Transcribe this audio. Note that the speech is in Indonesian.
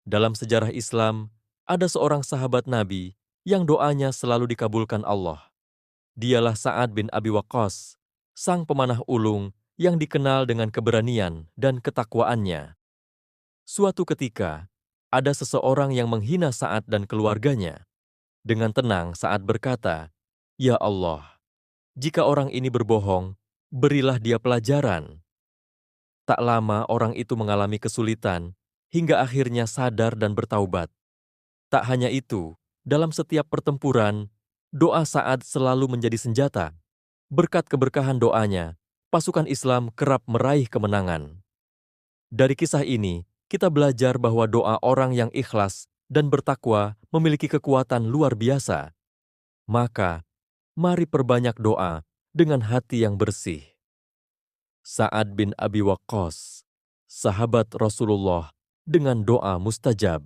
Dalam sejarah Islam, ada seorang sahabat Nabi yang doanya selalu dikabulkan Allah. Dialah Sa'ad bin Abi Waqqas, sang pemanah ulung yang dikenal dengan keberanian dan ketakwaannya. Suatu ketika, ada seseorang yang menghina Sa'ad dan keluarganya. Dengan tenang Sa'ad berkata, "Ya Allah, jika orang ini berbohong, berilah dia pelajaran." Tak lama orang itu mengalami kesulitan, hingga akhirnya sadar dan bertaubat. Tak hanya itu, dalam setiap pertempuran, doa Sa'ad selalu menjadi senjata. Berkat keberkahan doanya, pasukan Islam kerap meraih kemenangan. Dari kisah ini, kita belajar bahwa doa orang yang ikhlas dan bertakwa memiliki kekuatan luar biasa. Maka, mari perbanyak doa dengan hati yang bersih. Sa'ad bin Abi Waqqas, sahabat Rasulullah dengan doa mustajab.